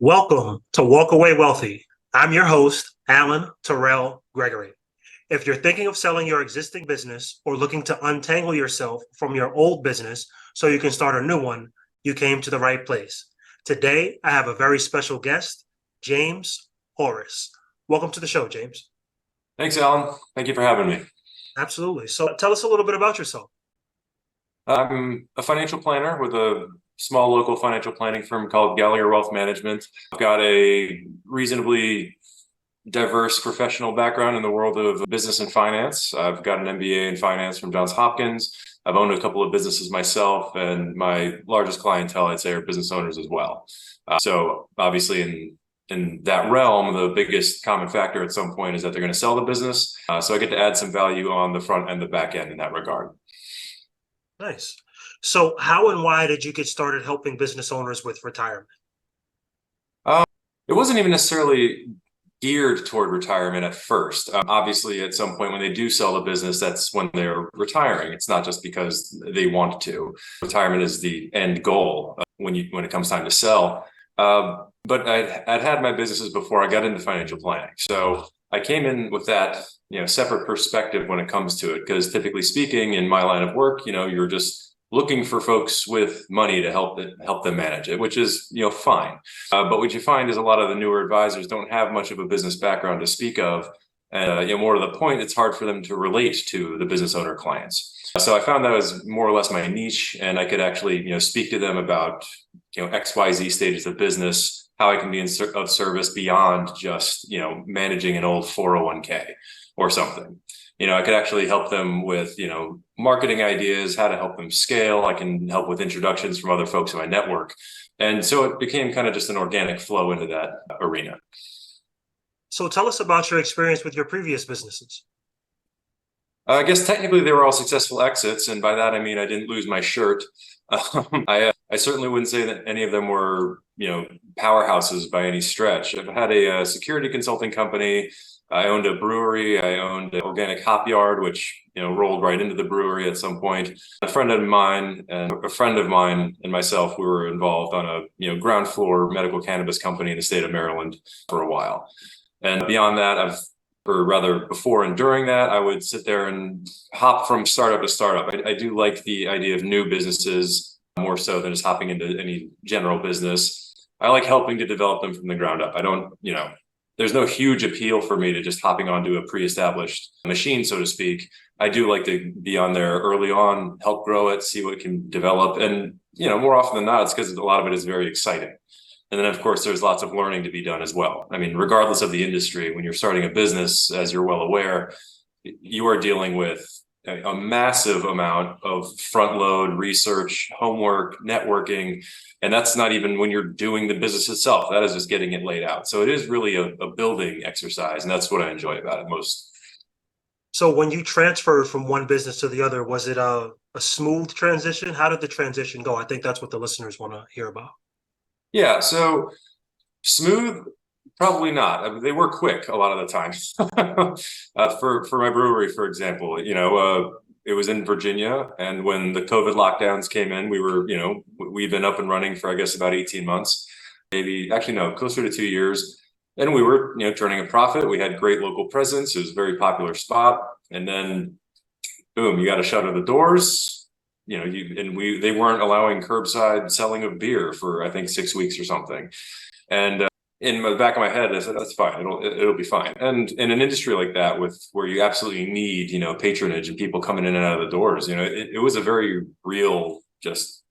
Welcome to Walk Away Wealthy. I'm your host, Alan Terrell Gregory. If you're thinking of selling your existing business or looking to untangle yourself from your old business so you can start a new one, you came to the right place. Today, I have a very special guest, James Horris. Welcome to the show, James. Thanks, Alan. Thank you for having me. Absolutely. So tell us a little bit about yourself. I'm a financial planner with a small local financial planning firm called Gallagher Wealth Management. I've got a reasonably diverse professional background in the world of business and finance. I've got an MBA in finance from Johns Hopkins. I've owned a couple of businesses myself, and my largest clientele, I'd say, are business owners as well. So obviously in that realm, the biggest common factor at some point is that they're going to sell the business. So I get to add some value on the front and the back end in that regard. Nice. So how and why did you get started helping business owners with retirement? It wasn't even necessarily geared toward retirement at first. Obviously, at some point when they do sell the business, that's when they're retiring. It's not just because they want to. Retirement is the end goal when it comes time to sell. But I'd had my businesses before I got into financial planning. So I came in with that, separate perspective when it comes to it, because typically speaking, in my line of work, you're just looking for folks with money to help them manage it, which is, fine. But what you find is a lot of the newer advisors don't have much of a business background to speak of. And more to the point, it's hard for them to relate to the business owner clients. So I found that was more or less my niche, and I could actually, speak to them about, XYZ stages of business, how I can be of service beyond just, managing an old 401k or something. I could actually help them with, marketing ideas, how to help them scale. I can help with introductions from other folks in my network. And so it became kind of just an organic flow into that arena. So tell us about your experience with your previous businesses. I guess technically they were all successful exits. And by that, I mean, I didn't lose my shirt. I certainly wouldn't say that any of them were, powerhouses by any stretch. I've had a security consulting company. I owned a brewery. I owned an organic hop yard, which, rolled right into the brewery at some point. A friend of mine and myself, we were involved on a, ground floor medical cannabis company in the state of Maryland for a while. And beyond that, before and during that, I would sit there and hop from startup to startup. I do like the idea of new businesses more so than just hopping into any general business. I like helping to develop them from the ground up. I don't, there's no huge appeal for me to just hopping onto a pre-established machine, so to speak. I do like to be on there early on, help grow it, see what it can develop. And, more often than not, it's because a lot of it is very exciting. And then, of course, there's lots of learning to be done as well. I mean, regardless of the industry, when you're starting a business, as you're well aware, you are dealing with a massive amount of front load research, homework, networking. And that's not even when you're doing the business itself. That is just getting it laid out. So it is really a building exercise. And that's what I enjoy about it most. So when you transferred from one business to the other, was it a smooth transition? How did the transition go? I think that's what the listeners want to hear about. Yeah, so smooth, probably not. I mean, they were quick a lot of the time. For my brewery, for example, it was in Virginia, and when the COVID lockdowns came in, we've been up and running for, I guess, about 18 months, maybe, actually, no, closer to 2 years. And we were, turning a profit. We had great local presence. It was a very popular spot. And then, boom, you got to shutter the doors. They weren't allowing curbside selling of beer for, I think, 6 weeks or something. And in the back of my head, I said, that's fine. It'll be fine. And in an industry like that, where you absolutely need, patronage and people coming in and out of the doors, it was a very real, just,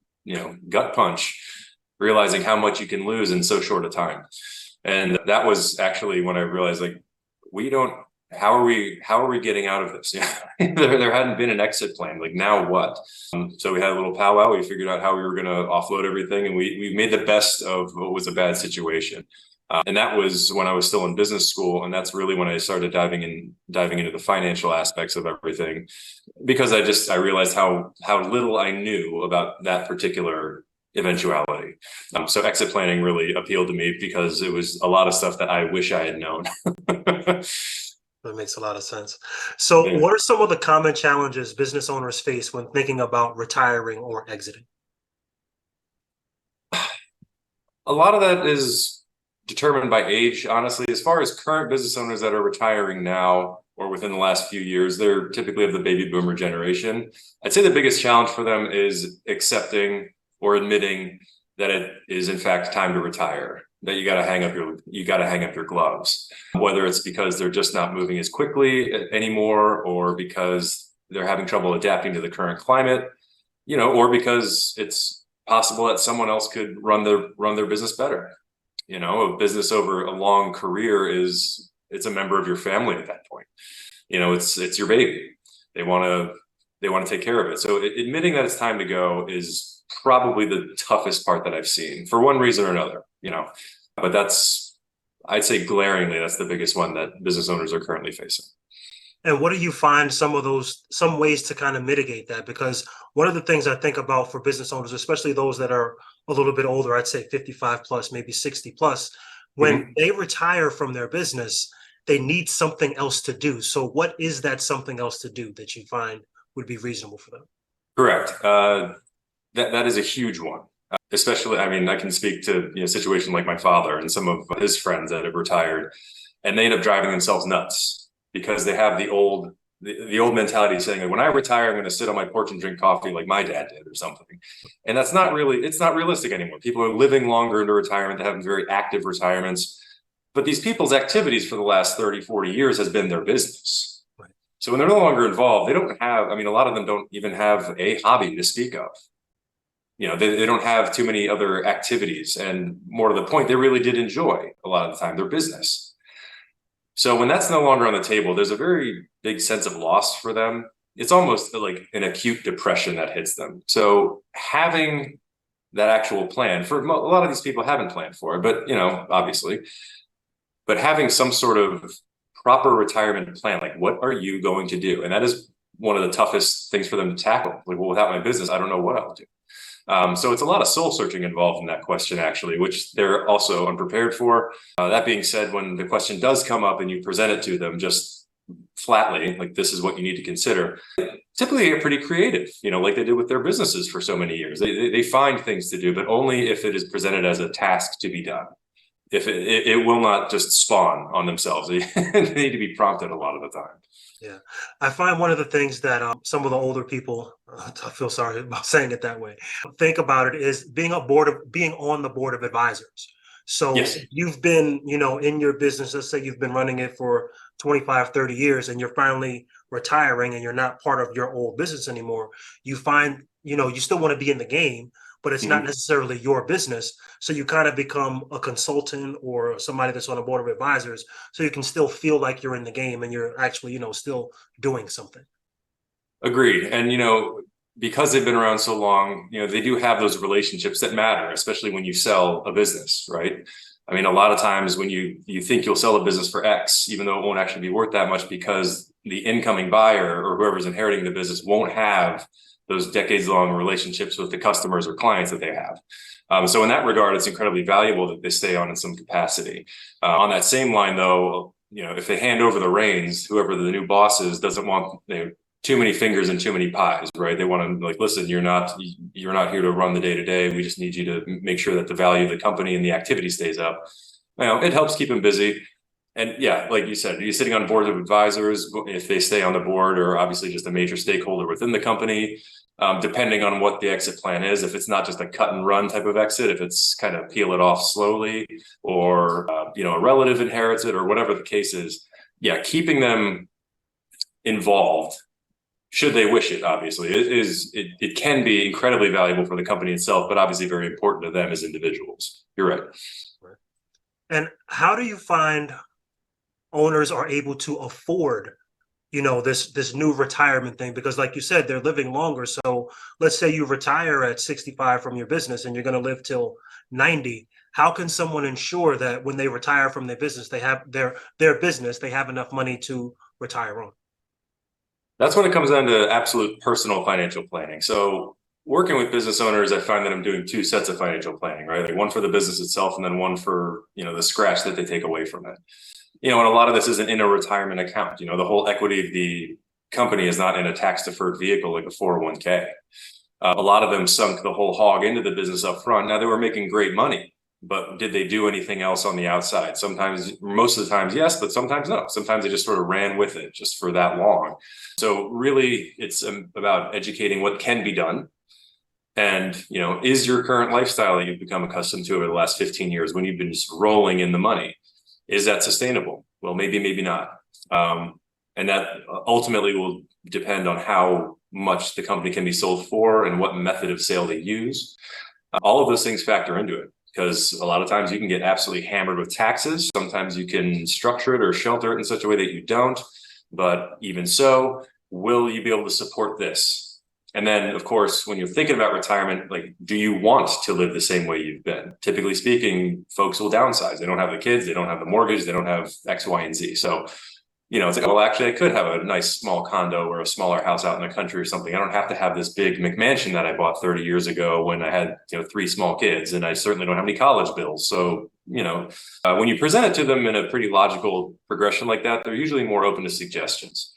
gut punch, realizing how much you can lose in so short a time. And that was actually when I realized, like, how are we getting out of this? There hadn't been an exit plan. Like, now what? So we had a little powwow. We figured out how we were going to offload everything, and we made the best of what was a bad situation. And that was when I was still in business school, and that's really when I started diving into the financial aspects of everything, because I realized how little I knew about that particular eventuality. So exit planning really appealed to me because it was a lot of stuff that I wish I had known. That makes a lot of sense. So What are some of the common challenges business owners face when thinking about retiring or exiting? A lot of that is determined by age, honestly. As far as current business owners that are retiring now or within the last few years, they're typically of the baby boomer generation. I'd say the biggest challenge for them is accepting or admitting that it is in fact time to retire, that you got to hang up your gloves, whether it's because they're just not moving as quickly anymore, or because they're having trouble adapting to the current climate, or because it's possible that someone else could run their business better. A business over a long career it's a member of your family at that point. It's your baby. They want to take care of it. So admitting that it's time to go is probably the toughest part that I've seen for one reason or another, but I'd say glaringly, that's the biggest one that business owners are currently facing. And what do you find some ways to kind of mitigate that? Because one of the things I think about for business owners, especially those that are a little bit older, I'd say 55 plus, maybe 60 plus, when they retire from their business, they need something else to do. So what is that something else to do that you find would be reasonable for them? Correct. That is a huge one. Especially, I can speak to a situation like my father and some of his friends that have retired, and they end up driving themselves nuts because they have the old mentality saying, like, when I retire, I'm going to sit on my porch and drink coffee like my dad did or something. And it's not realistic anymore. People are living longer into retirement. They're having very active retirements. But these people's activities for the last 30, 40 years has been their business. Right. So when they're no longer involved, they don't have, a lot of them don't even have a hobby to speak of. They don't have too many other activities. And more to the point, they really did enjoy a lot of the time their business. So when that's no longer on the table, there's a very big sense of loss for them. It's almost like an acute depression that hits them. So having that actual plan, for a lot of these people haven't planned for it, but obviously, but having some sort of proper retirement plan, like what are you going to do? And that is one of the toughest things for them to tackle. Like, well, without my business, I don't know what I'll do. So it's a lot of soul searching involved in that question, actually, which they're also unprepared for. That being said, when the question does come up and you present it to them just flatly, like, this is what you need to consider, typically they get pretty creative, like they did with their businesses for so many years. They find things to do, but only if it is presented as a task to be done. If it will not just spawn on themselves. They need to be prompted a lot of the time. Yeah, I find one of the things that some of the older people, I feel sorry about saying it that way, think about it is being on the board of advisors. So yes. You've been, in your business, let's say you've been running it for 25, 30 years, and you're finally retiring and you're not part of your old business anymore. You find, you still want to be in the game, but it's not necessarily your business. So you kind of become a consultant or somebody that's on a board of advisors, so you can still feel like you're in the game and you're actually, still doing something. Agreed. And, because they've been around so long, they do have those relationships that matter, especially when you sell a business, right? A lot of times when you think you'll sell a business for X, even though it won't actually be worth that much, because the incoming buyer or whoever's inheriting the business won't have those decades-long relationships with the customers or clients that they have. So in that regard, it's incredibly valuable that they stay on in some capacity. On that same line, though, if they hand over the reins, whoever the new boss is doesn't want too many fingers and too many pies, right? They want to, like, listen, you're not here to run the day-to-day. We just need you to make sure that the value of the company and the activity stays up. It helps keep them busy. And yeah, like you said, you're sitting on boards of advisors, if they stay on the board, or obviously just a major stakeholder within the company, depending on what the exit plan is. If it's not just a cut and run type of exit, if it's kind of peel it off slowly, or a relative inherits it, or whatever the case is, yeah, keeping them involved, should they wish it, obviously, it can be incredibly valuable for the company itself, but obviously very important to them as individuals. You're right. And how do you find owners are able to afford this new retirement thing? Because like you said, they're living longer. So let's say you retire at 65 from your business and you're going to live till 90. How can someone ensure that when they retire from their business, they have their business, they have enough money to retire on? That's when it comes down to absolute personal financial planning. So working with business owners, I find that I'm doing two sets of financial planning, right? Like one for the business itself, and then one for, the scratch that they take away from it. And a lot of this isn't in a retirement account. The whole equity of the company is not in a tax deferred vehicle like a 401k. A lot of them sunk the whole hog into the business up front. Now, they were making great money, but did they do anything else on the outside? Sometimes, most of the times, yes, but sometimes no. Sometimes they just sort of ran with it just for that long. So really, it's about educating what can be done. And, is your current lifestyle that you've become accustomed to over the last 15 years, when you've been just rolling in the money, is that sustainable? Well, maybe not. And that ultimately will depend on how much the company can be sold for and what method of sale they use. All of those things factor into it, because a lot of times you can get absolutely hammered with taxes. Sometimes you can structure it or shelter it in such a way that you don't. But even so, will you be able to support this? And then, of course, when you're thinking about retirement, like, do you want to live the same way you've been? Typically speaking, folks will downsize. They don't have the kids, they don't have the mortgage, they don't have X, Y, and Z. So, it's like, well, actually, I could have a nice small condo or a smaller house out in the country or something. I don't have to have this big McMansion that I bought 30 years ago when I had, 3 small kids, and I certainly don't have any college bills. So, when you present it to them in a pretty logical progression like that, they're usually more open to suggestions.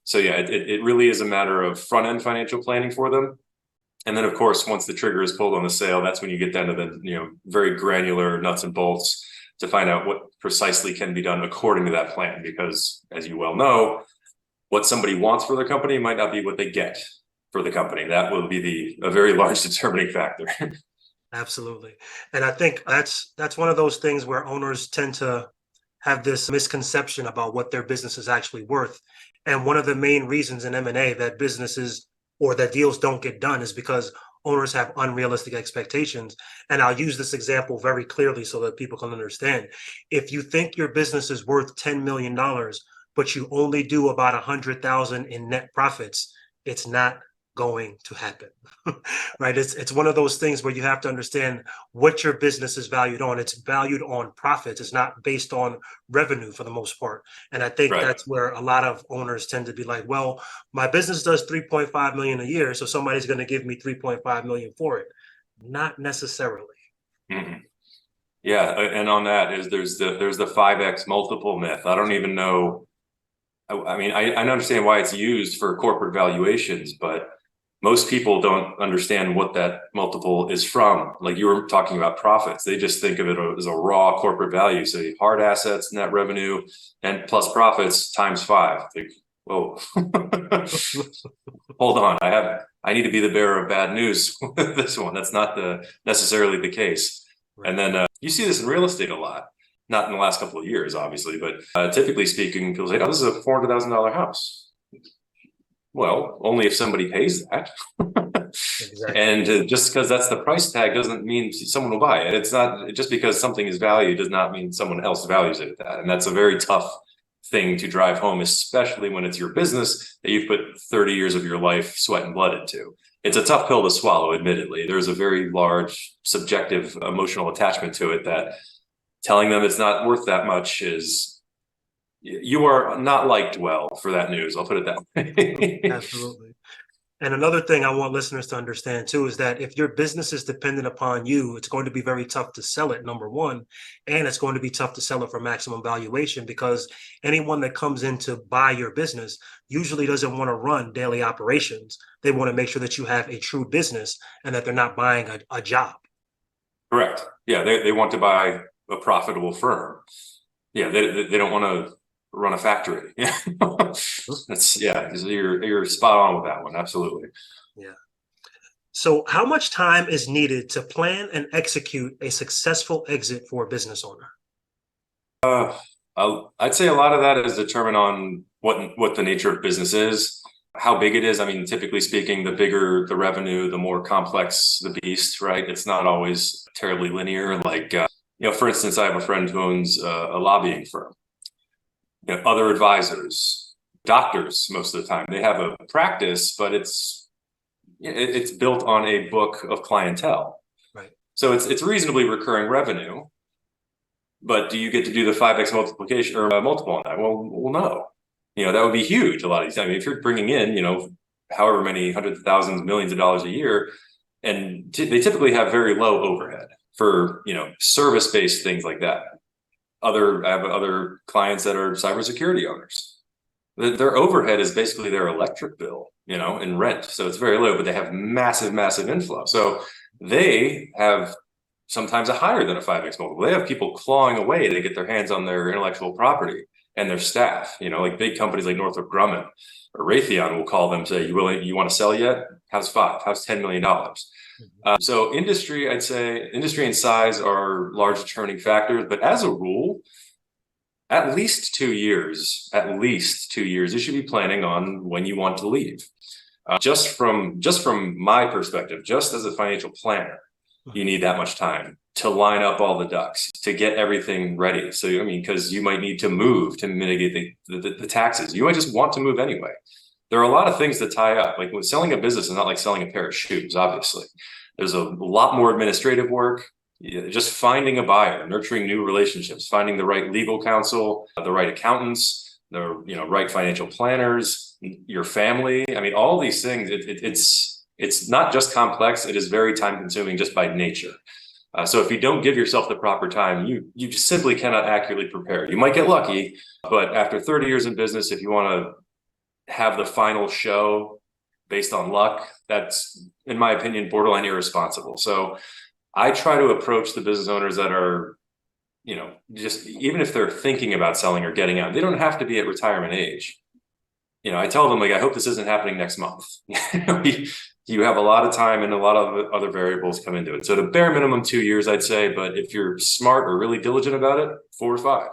So yeah, it really is a matter of front end financial planning for them. And then, of course, once the trigger is pulled on the sale, that's when you get down to the very granular nuts and bolts to find out what precisely can be done according to that plan. Because, as you well know, what somebody wants for their company might not be what they get for the company. That will be a very large determining factor. Absolutely. And I think that's one of those things where owners tend to have this misconception about what their business is actually worth. And one of the main reasons in M&A that businesses or that deals don't get done is because owners have unrealistic expectations. And I'll use this example very clearly so that people can understand. If you think your business is worth $10 million, but you only do about 100,000 in net profits, it's not going to happen. Right? It's one of those things where you have to understand what your business is valued on. It's valued on profits. It's not based on revenue for the most part. And I think Right. that's where a lot of owners tend to be like, well, my business does 3.5 million a year, so somebody's going to give me 3.5 million for it. Not necessarily. Mhm. Yeah, and on that is there's the 5x multiple myth. I don't even know. I mean, I understand why it's used for corporate valuations, but most people don't understand what that multiple is from. Like you were talking about profits, they just think of it as a raw corporate value. So hard assets, net revenue, and plus profits times 5. Like, whoa, hold on. I need to be the bearer of bad news with this one. That's not necessarily the case. Right. And then you see this in real estate a lot. Not in the last couple of years, obviously, but typically speaking, people say, "Oh, this is a $400,000 house." Well, only if somebody pays that. Exactly. And just because that's the price tag doesn't mean someone will buy it. It's not just because something is valued does not mean someone else values it at that. And that's a very tough thing to drive home, especially when it's your business that you've put 30 years of your life, sweat and blood into. It's a tough pill to swallow, admittedly. There's a very large subjective emotional attachment to it that telling them it's not worth that much is, you are not liked well for that news. I'll put it that way. Absolutely. And another thing I want listeners to understand too is that if your business is dependent upon you, it's going to be very tough to sell it, number one. And it's going to be tough to sell it for maximum valuation because anyone that comes in to buy your business usually doesn't want to run daily operations. They want to make sure that you have a true business and that they're not buying a job. Correct. Yeah, they want to buy a profitable firm. Yeah, they don't want to run a factory. Yeah, you're spot on with that one. Absolutely. Yeah. So how much time is needed to plan and execute a successful exit for a business owner? I'd say a lot of that is determined on what the nature of business is, how big it is. I mean, typically speaking, the bigger the revenue, the more complex the beast, right? It's not always terribly linear. Like, for instance, I have a friend who owns a lobbying firm. Other advisors, doctors, most of the time, they have a practice, but it's built on a book of clientele. Right. So it's reasonably recurring revenue. But do you get to do the 5x multiplication or multiple on that? Well, no. That would be huge a lot of these times. I mean, if you're bringing in, however many hundreds of thousands, millions of dollars a year, and they typically have very low overhead for, service-based things like that. I have other clients that are cybersecurity owners. Their overhead is basically their electric bill, and rent. So it's very low, but they have massive, massive inflow. So they have sometimes a higher than a 5x multiple. They have people clawing away to get their hands on their intellectual property and their staff. Like big companies like Northrop Grumman or Raytheon will call them, say, you want to sell yet? How's $10 million? So I'd say industry and size are large determining factors, but as a rule, at least 2 years, you should be planning on when you want to leave. Just from my perspective, just as a financial planner, you need that much time to line up all the ducks, to get everything ready. So, because you might need to move to mitigate the taxes. You might just want to move anyway. There are a lot of things that tie up. Like when selling a business is not like selling a pair of shoes, obviously. There's a lot more administrative work. Just finding a buyer, nurturing new relationships, finding the right legal counsel, the right accountants, the right financial planners, your family. All these things. It's not just complex. It is very time consuming just by nature. So if you don't give yourself the proper time, you just simply cannot accurately prepare. You might get lucky, but after 30 years in business, if you want to have the final show based on luck, that's, in my opinion, borderline irresponsible. So I try to approach the business owners that are, just even if they're thinking about selling or getting out, they don't have to be at retirement age. I tell them, I hope this isn't happening next month. You have a lot of time and a lot of other variables come into it. So the bare minimum 2 years, I'd say, but if you're smart or really diligent about it, 4 to 5.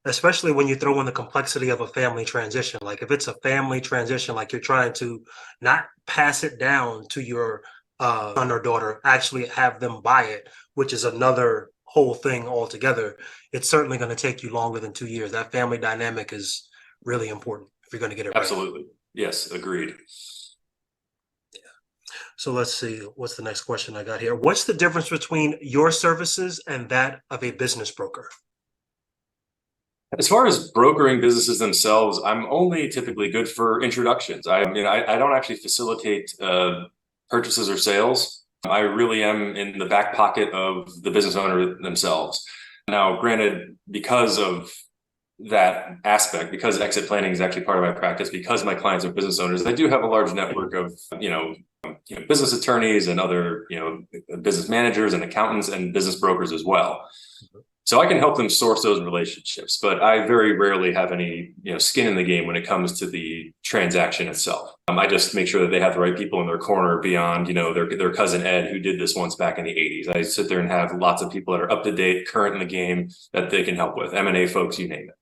Especially when you throw in the complexity of a family transition. Like if it's a family transition, like you're trying to not pass it down to your son or daughter, actually have them buy it, which is another whole thing altogether. It's certainly going to take you longer than 2 years. That family dynamic is really important if you're going to get it right. Absolutely. Yes, agreed. Yeah. So let's see. What's the next question I got here? What's the difference between your services and that of a business broker? As far as brokering businesses themselves, I'm only typically good for introductions. I don't actually facilitate purchases or sales. I really am in the back pocket of the business owner themselves. Now, granted, because of that aspect, because exit planning is actually part of my practice, because my clients are business owners, I do have a large network of business attorneys and other business managers and accountants and business brokers as well. So I can help them source those relationships, but I very rarely have any skin in the game when it comes to the transaction itself. I just make sure that they have the right people in their corner beyond their cousin Ed who did this once back in the 80s. I sit there and have lots of people that are up to date, current in the game that they can help with. M&A folks, you name it.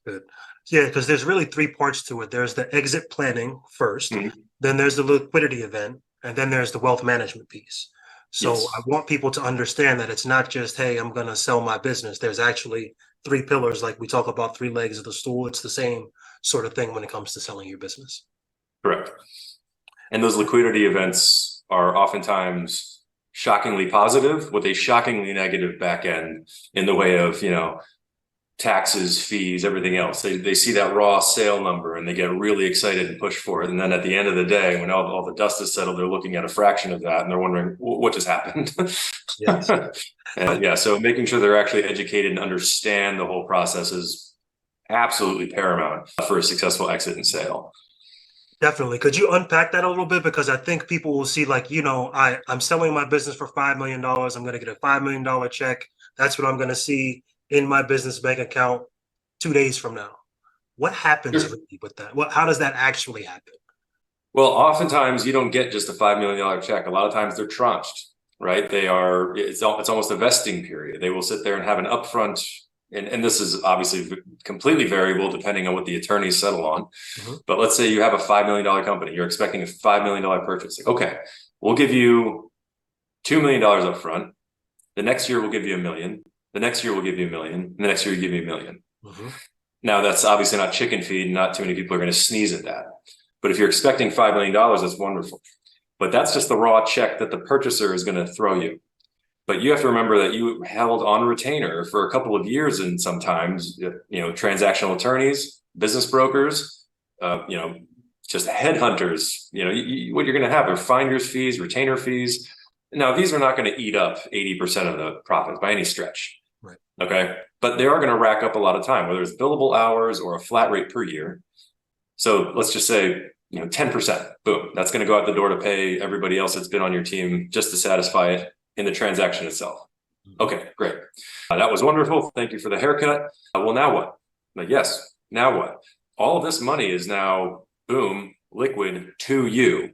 Good. Yeah, because there's really 3 parts to it. There's the exit planning first, then there's the liquidity event, and then there's the wealth management piece. So yes. I want people to understand that it's not just, hey, I'm going to sell my business. There's actually 3 pillars, like we talk about 3 legs of the stool. It's the same sort of thing when it comes to selling your business. Correct. And those liquidity events are oftentimes shockingly positive with a shockingly negative back end in the way of, taxes, fees, everything else. They see that raw sale number and they get really excited and push for it. And then at the end of the day, when all the dust is settled, they're looking at a fraction of that and they're wondering what just happened. Yes. So making sure they're actually educated and understand the whole process is absolutely paramount for a successful exit and sale. Definitely. Could you unpack that a little bit? Because I think people will see I'm selling my business for $5 million. I'm going to get a $5 million check. That's what I'm going to see in my business bank account 2 days from now. What happens really with that? How does that actually happen? Well, oftentimes you don't get just a $5 million check. A lot of times they're tranched, right? It's almost a vesting period. They will sit there and have an upfront, and this is obviously completely variable depending on what the attorneys settle on. But let's say you have a $5 million company. You're expecting a $5 million purchase. Like, okay, we'll give you $2 million upfront. The next year we'll give you $1 million. The next year we'll give you $1 million. The next year you give you $1 million. Now that's obviously not chicken feed. Not too many people are going to sneeze at that. But if you're expecting $5 million, that's wonderful. But that's just the raw check that the purchaser is going to throw you. But you have to remember that you held on retainer for a couple of years, and sometimes transactional attorneys, business brokers, just headhunters. What you're going to have are finder's fees, retainer fees. Now these are not going to eat up 80% of the profits by any stretch. Right. Okay. But they are going to rack up a lot of time, whether it's billable hours or a flat rate per year. So let's just say, 10%, boom, that's going to go out the door to pay everybody else that's been on your team just to satisfy it. in the transaction itself. Okay, great. That was wonderful. Thank you for the haircut. Well, now what? Like, yes, now what? All of this money is now, boom, liquid to you.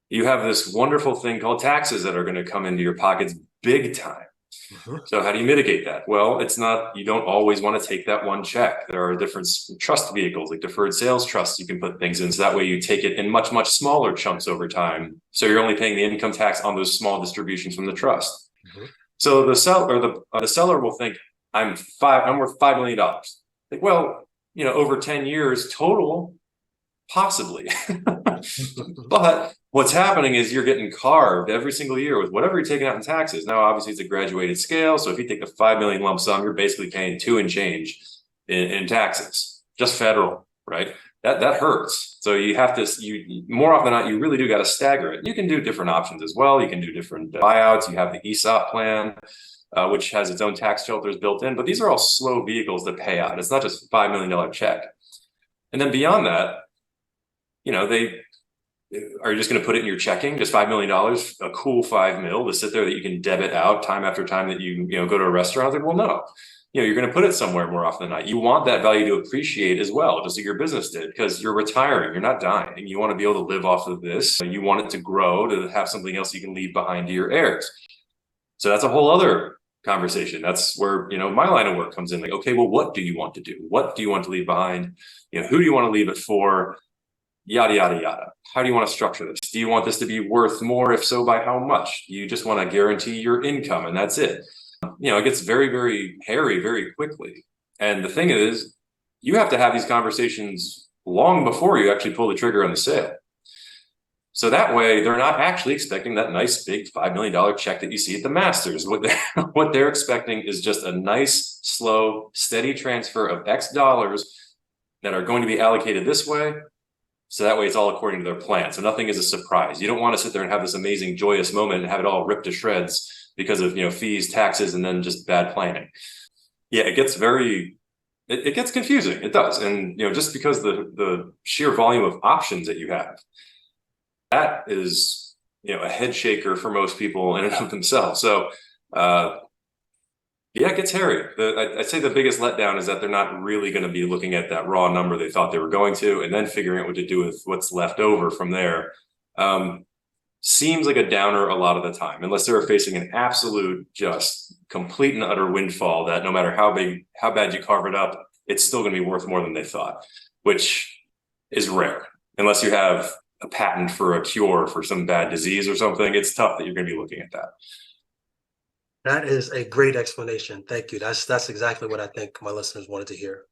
You have this wonderful thing called taxes that are going to come into your pockets big time. So how do you mitigate that? Well, it's not, you don't always want to take that one check. There are different trust vehicles like deferred sales trusts you can put things in. So that way you take it in much, much smaller chunks over time. So you're only paying the income tax on those small distributions from the trust. So the seller will think, I'm worth $5 million. Like, well, over 10 years total, possibly. But what's happening is you're getting carved every single year with whatever you're taking out in taxes. Now, obviously, it's a graduated scale. So if you take the 5 million lump sum, you're basically paying 2 and change in taxes, just federal, right? That hurts. So you have to, more often than not, you really do got to stagger it. You can do different options as well. You can do different buyouts. You have the ESOP plan, which has its own tax shelters built in. But these are all slow vehicles to pay out. It's not just $5 million check. And then beyond that, they are you just going to put it in your checking, just $5 million, a cool $5 million to sit there that you can debit out time after time that you go to a restaurant? Like, well, no, you're going to put it somewhere more often than not. You want that value to appreciate as well, just like your business did, because you're retiring, you're not dying. You want to be able to live off of this. You want it to grow, to have something else you can leave behind to your heirs. So that's a whole other conversation. That's where, my line of work comes in. Like, okay, well, what do you want to do? What do you want to leave behind? Who do you want to leave it for? Yada, yada, yada. How do you want to structure this? Do you want this to be worth more? If so, by how much? You just want to guarantee your income and that's it. It gets very, very hairy very quickly. And the thing is, you have to have these conversations long before you actually pull the trigger on the sale. So that way, they're not actually expecting that nice big $5 million check that you see at the Masters. What they're expecting is just a nice, slow, steady transfer of X dollars that are going to be allocated this way. So that way it's all according to their plan. So nothing is a surprise. You don't want to sit there and have this amazing, joyous moment and have it all ripped to shreds because of, fees, taxes, and then just bad planning. Yeah, it gets it gets confusing. It does. And, just because the sheer volume of options that you have, that is, a head shaker for most people in and of themselves. So, yeah, it gets hairy. I'd say the biggest letdown is that they're not really going to be looking at that raw number they thought they were going to, and then figuring out what to do with what's left over from there. Seems like a downer a lot of the time, unless they're facing an absolute, just complete and utter windfall that no matter how bad you carve it up, it's still going to be worth more than they thought, which is rare. Unless you have a patent for a cure for some bad disease or something, it's tough that you're going to be looking at that. That is a great explanation. Thank you. That's exactly what I think my listeners wanted to hear.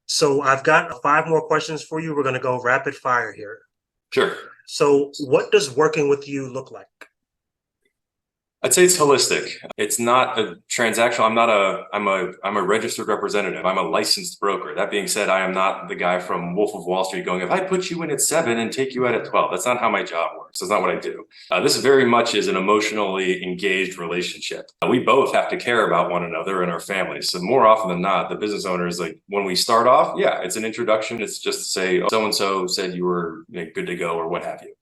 So I've got 5 more questions for you. We're going to go rapid fire here. Sure. So what does working with you look like? I'd say it's holistic. It's not a transactional. I'm a registered representative. I'm a licensed broker. That being said, I am not the guy from Wolf of Wall Street going, if I put you in at 7 and take you out at 12, that's not how my job works. That's not what I do. This very much is an emotionally engaged relationship. We both have to care about one another and our families. So more often than not, the business owner is like, when we start off, yeah, it's an introduction. It's just to say, oh, so-and-so said you were good to go or what have you.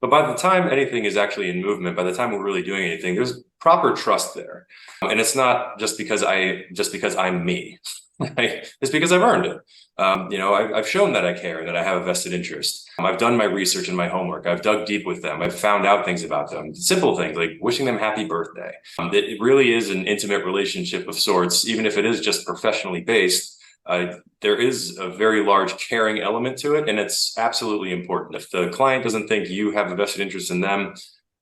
But by the time anything is actually in movement, by the time we're really doing anything, there's proper trust there. And it's not just because I'm me. Right? It's because I've earned it. I've shown that I care and that I have a vested interest. I've done my research and my homework. I've dug deep with them. I've found out things about them. Simple things like wishing them happy birthday. It really is an intimate relationship of sorts, even if it is just professionally based. There is a very large caring element to it, and it's absolutely important. If the client doesn't think you have a vested interest in them,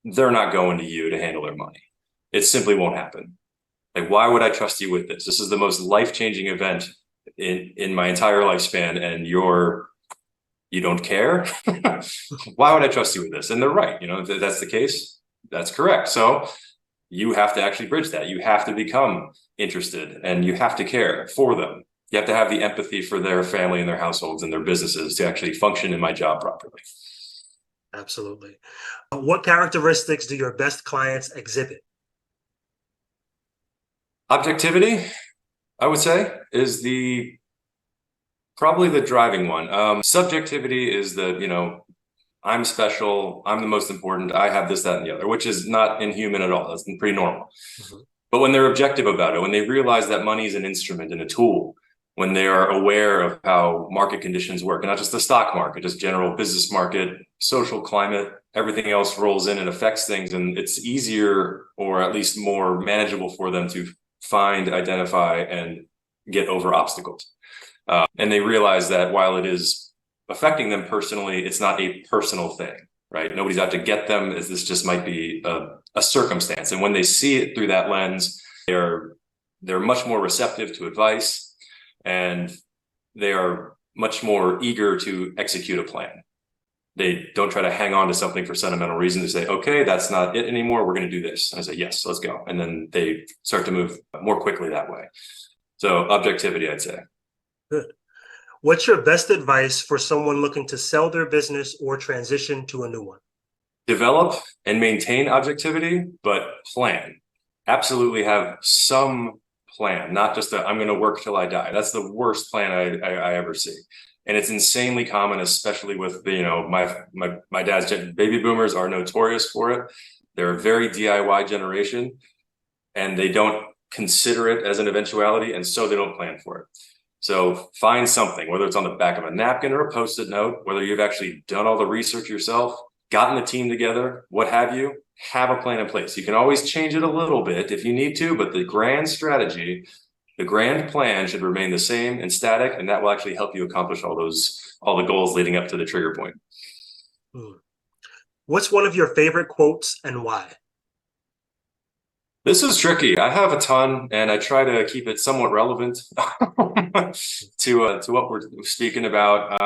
they're not going to you to handle their money. It simply won't happen. Like, why would I trust you with this? This is the most life-changing event in my entire lifespan, and you don't care? Why would I trust you with this? And they're right. If that's the case, that's correct. So you have to actually bridge that. You have to become interested, and you have to care for them. You have to have the empathy for their family and their households and their businesses to actually function in my job properly. Absolutely. What characteristics do your best clients exhibit? Objectivity, I would say, is probably the driving one. Subjectivity is I'm special, I'm the most important, I have this, that, and the other, which is not inhuman at all. That's pretty normal. Mm-hmm. But when they're objective about it, when they realize that money is an instrument and a tool, when they are aware of how market conditions work, and not just the stock market, just general business market, social climate, everything else rolls in and affects things, and it's easier, or at least more manageable for them to find, identify, and get over obstacles. And they realize that while it is affecting them personally, it's not a personal thing, right? Nobody's out to get them. This just might be a circumstance. And when they see it through that lens, they're much more receptive to advice, and they are much more eager to execute a plan. They don't try to hang on to something for sentimental reasons. They say, okay, that's not it anymore. We're going to do this. And I say, yes, let's go. And then they start to move more quickly that way. So objectivity, I'd say. Good. What's your best advice for someone looking to sell their business or transition to a new one? Develop and maintain objectivity, but plan. Absolutely have some plan, not just I'm going to work till I die. That's the worst plan I ever see. And it's insanely common, especially with my dad's baby boomers are notorious for it. They're a very DIY generation, and they don't consider it as an eventuality, and so they don't plan for it. So find something, whether it's on the back of a napkin or a Post-it note, whether you've actually done all the research yourself, gotten the team together, what have you, have a plan in place. You can always change it a little bit if you need to, but the grand strategy, the grand plan should remain the same and static, and that will actually help you accomplish all the goals leading up to the trigger point. What's one of your favorite quotes and why? This is tricky. I have a ton, and I try to keep it somewhat relevant to what we're speaking about.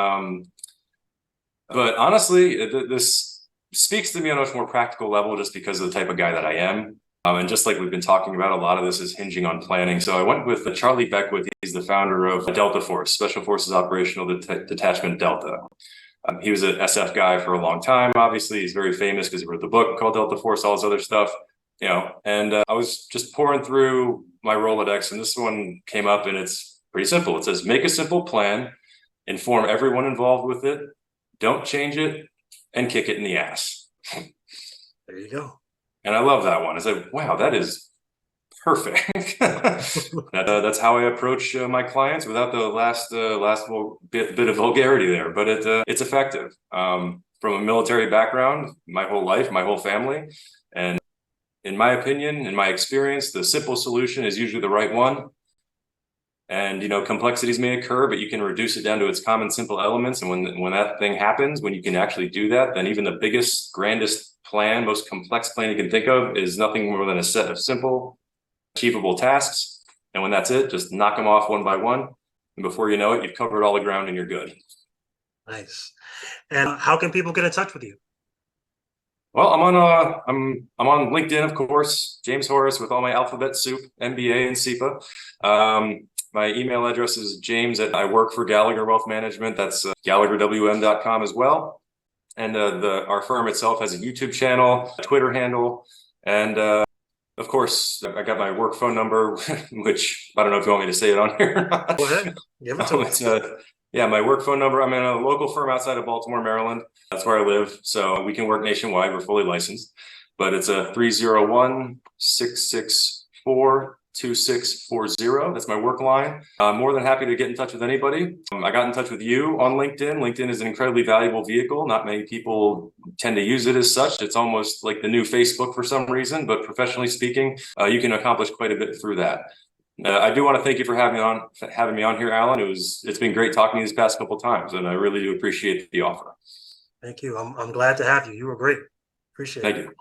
But honestly, this speaks to me on a much more practical level, just because of the type of guy that I am. And just like we've been talking about, a lot of this is hinging on planning. So I went with Charlie Beckwith. He's the founder of Delta Force, Special Forces Operational Detachment Delta. He was an SF guy for a long time. Obviously, he's very famous because he wrote the book called Delta Force, all this other stuff. And I was just pouring through my Rolodex, and this one came up, and it's pretty simple. It says, make a simple plan, inform everyone involved with it, don't change it, and kick it in the ass. There you go. And I love that one. I said, wow, that is perfect. That's how I approach my clients, without the last bit of vulgarity there, but it's effective. From a military background, my whole life, my whole family, and in my opinion, in my experience, the simple solution is usually the right one. And, complexities may occur, but you can reduce it down to its common, simple elements. And when that thing happens, when you can actually do that, then even the biggest, grandest plan, most complex plan you can think of is nothing more than a set of simple, achievable tasks. And when that's it, just knock them off one by one. And before you know it, you've covered all the ground and you're good. Nice. And how can people get in touch with you? Well, I'm on LinkedIn, of course, James Horris, with all my alphabet soup, MBA and SEPA. My email address is I work for Gallagher Wealth Management. That's GallagherWM.com as well. And our firm itself has a YouTube channel, a Twitter handle, and of course, I got my work phone number, which I don't know if you want me to say it on here. Go ahead. Give it to me. Yeah, my work phone number. I'm in a local firm outside of Baltimore, Maryland. That's where I live. So we can work nationwide. We're fully licensed. But it's a 301-664-2640. That's my work line. I'm more than happy to get in touch with anybody. I got in touch with you on LinkedIn. LinkedIn is an incredibly valuable vehicle. Not many people tend to use it as such. It's almost like the new Facebook for some reason, but professionally speaking, you can accomplish quite a bit through that. I do want to thank you for having me on here, Alan. It's been great talking to you these past couple of times, and I really do appreciate the offer. Thank you. I'm glad to have you. You were great. Appreciate it. Thank you.